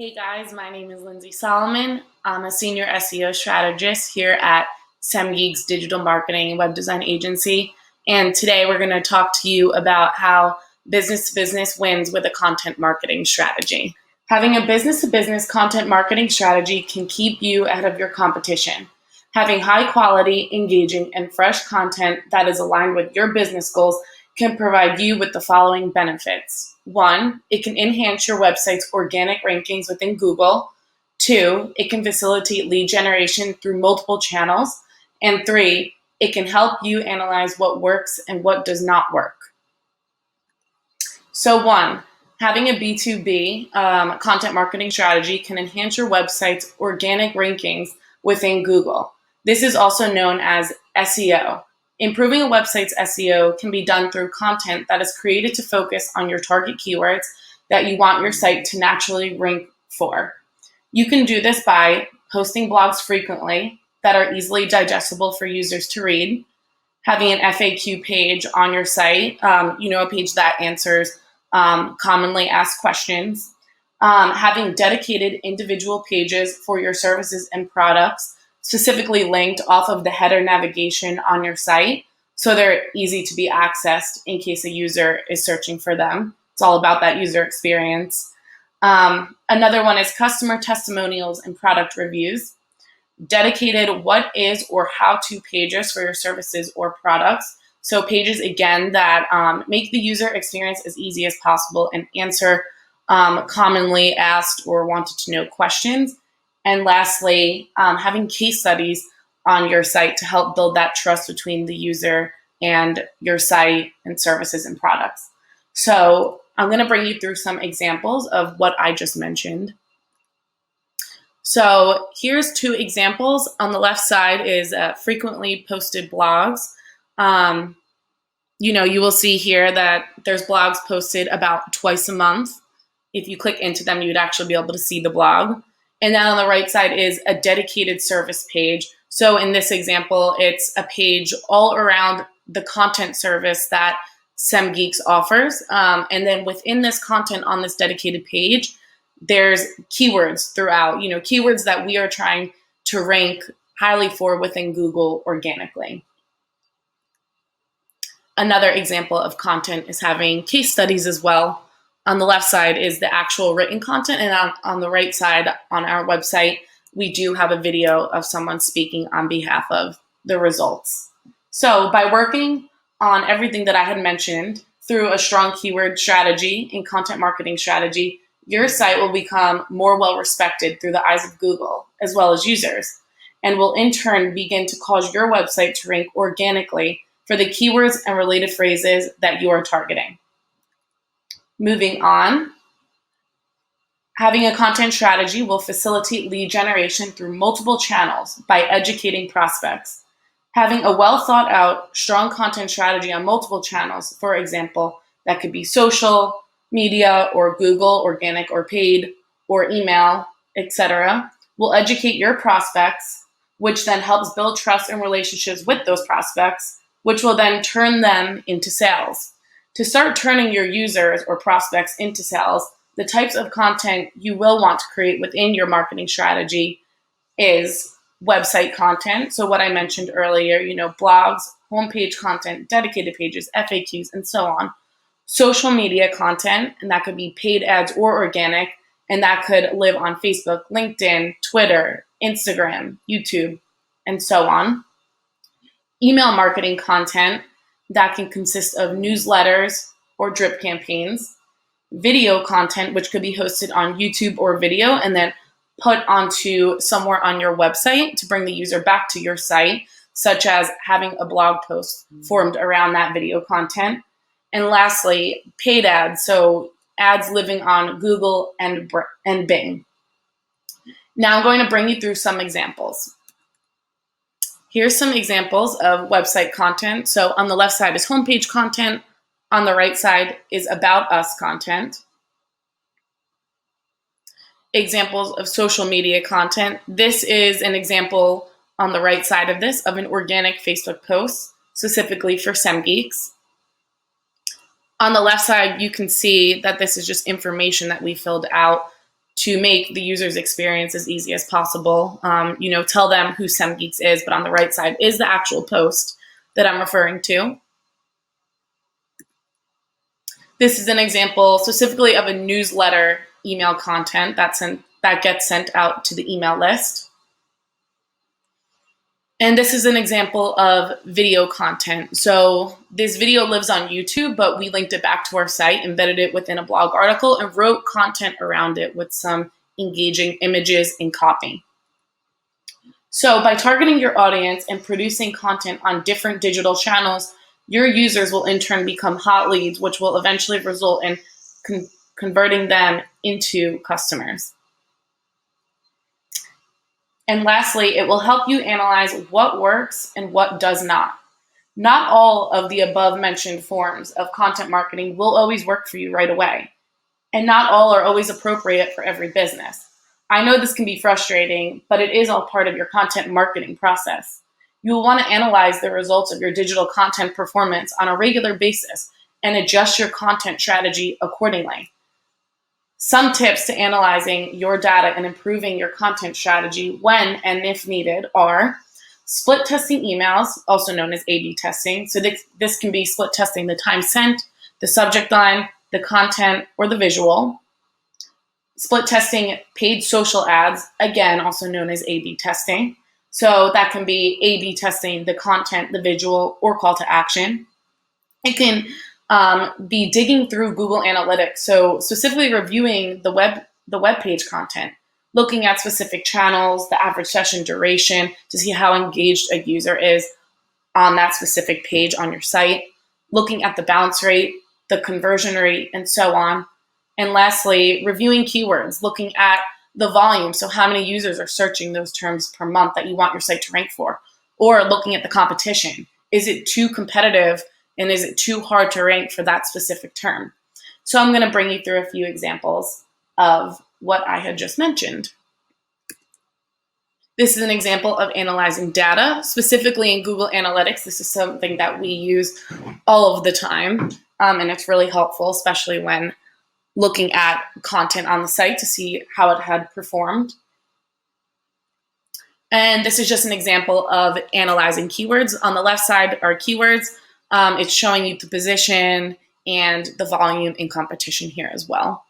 Hey guys, my name is Lyndsay Solomon. I'm a senior SEO strategist here at SEMgeek's digital marketing and web design agency. And today we're going to talk to you about how business-to-business wins with a content marketing strategy. Having a business-to-business content marketing strategy can keep you ahead of your competition. Having high quality, engaging, and fresh content that is aligned with your business goals can provide you with the following benefits. 1, it can enhance your website's organic rankings within Google. 2, it can facilitate lead generation through multiple channels. And 3, it can help you analyze what works and what does not work. So 1, having a B2B content marketing strategy can enhance your website's organic rankings within Google. This is also known as SEO. Improving a website's SEO can be done through content that is created to focus on your target keywords that you want your site to naturally rank for. You can do this by posting blogs frequently that are easily digestible for users to read, having an FAQ page on your site, a page that answers commonly asked questions, having dedicated individual pages for your services and products, specifically linked off of the header navigation on your site, so they're easy to be accessed in case a user is searching for them. It's all about that user experience. Another one is customer testimonials and product reviews. Dedicated what is or how-to pages for your services or products. So pages, again, that make the user experience as easy as possible and answer commonly asked or wanted to know questions. And lastly, having case studies on your site to help build that trust between the user and your site and services and products. So I'm going to bring you through some examples of what I just mentioned. So here's 2 examples. On the left side is frequently posted blogs. You will see here that there's blogs posted about twice a month. If you click into them, you'd actually be able to see the blog. And then on the right side is a dedicated service page. So in this example, it's a page all around the content service that SEMgeeks offers. And then within this content on this dedicated page, there's keywords throughout, keywords that we are trying to rank highly for within Google organically. Another example of content is having case studies as well. On the left side is the actual written content, and on the right side on our website, we do have a video of someone speaking on behalf of the results. So by working on everything that I had mentioned through a strong keyword strategy and content marketing strategy, your site will become more well-respected through the eyes of Google as well as users, and will in turn begin to cause your website to rank organically for the keywords and related phrases that you are targeting. Moving on, having a content strategy will facilitate lead generation through multiple channels by educating prospects. Having a well-thought-out, strong content strategy on multiple channels, for example, that could be social media or Google, organic or paid, or email, etc., will educate your prospects, which then helps build trust and relationships with those prospects, which will then turn them into sales. To start turning your users or prospects into sales, the types of content you will want to create within your marketing strategy is website content. So what I mentioned earlier, blogs, homepage content, dedicated pages, FAQs, and so on. Social media content, and that could be paid ads or organic, and that could live on Facebook, LinkedIn, Twitter, Instagram, YouTube, and so on. Email marketing content, that can consist of newsletters or drip campaigns, video content, which could be hosted on YouTube or video and then put onto somewhere on your website to bring the user back to your site, such as having a blog post formed around that video content. And lastly, paid ads, so ads living on Google and Bing. Now I'm going to bring you through some examples. Here's some examples of website content. So on the left side is homepage content. On the right side is about us content. Examples of social media content. This is an example on the right side of this of an organic Facebook post, specifically for SEMgeeks. On the left side, you can see that this is just information that we filled out to make the user's experience as easy as possible. Tell them who SEMgeeks is, but on the right side is the actual post that I'm referring to. This is an example specifically of a newsletter email content that gets sent out to the email list. And this is an example of video content. So this video lives on YouTube, but we linked it back to our site, embedded it within a blog article, and wrote content around it with some engaging images and copy. So by targeting your audience and producing content on different digital channels, your users will in turn become hot leads, which will eventually result in converting them into customers. And lastly, it will help you analyze what works and what does not. Not all of the above mentioned forms of content marketing will always work for you right away, and not all are always appropriate for every business. I know this can be frustrating, but it is all part of your content marketing process. You will want to analyze the results of your digital content performance on a regular basis and adjust your content strategy accordingly. Some tips to analyzing your data and improving your content strategy when and if needed are split testing emails, also known as A/B testing. So this can be split testing the time sent, the subject line, the content, or the visual. Split testing paid social ads, again, also known as A/B testing. So that can be A/B testing the content, the visual, or call to action. It can be digging through Google Analytics, so specifically reviewing the web page content, looking at specific channels, the average session duration to see how engaged a user is on that specific page on your site, looking at the bounce rate, the conversion rate, and so on. And lastly, reviewing keywords, looking at the volume, so how many users are searching those terms per month that you want your site to rank for, or looking at the competition. Is it too competitive and is it too hard to rank for that specific term? So I'm going to bring you through a few examples of what I had just mentioned. This is an example of analyzing data, specifically in Google Analytics. This is something that we use all of the time, and it's really helpful, especially when looking at content on the site to see how it had performed. And this is just an example of analyzing keywords. On the left side are keywords. It's showing you the position and the volume in competition here as well.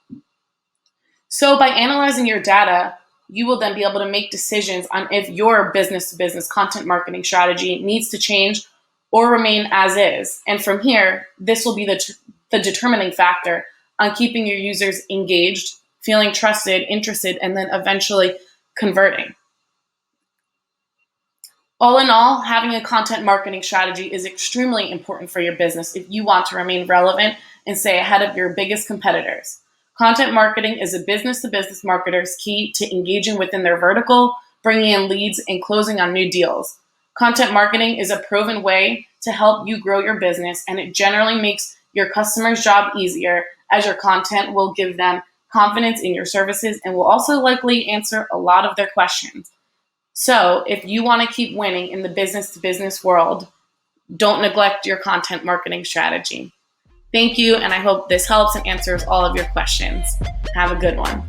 So by analyzing your data, you will then be able to make decisions on if your business-to-business content marketing strategy needs to change or remain as is. And from here, this will be the determining factor on keeping your users engaged, feeling trusted, interested, and then eventually converting. All in all, having a content marketing strategy is extremely important for your business if you want to remain relevant and stay ahead of your biggest competitors. Content marketing is a business-to-business marketer's key to engaging within their vertical, bringing in leads, and closing on new deals. Content marketing is a proven way to help you grow your business, and it generally makes your customer's job easier, as your content will give them confidence in your services and will also likely answer a lot of their questions. So if you want to keep winning in the business-to-business world, don't neglect your content marketing strategy. Thank you, and I hope this helps and answers all of your questions. Have a good one.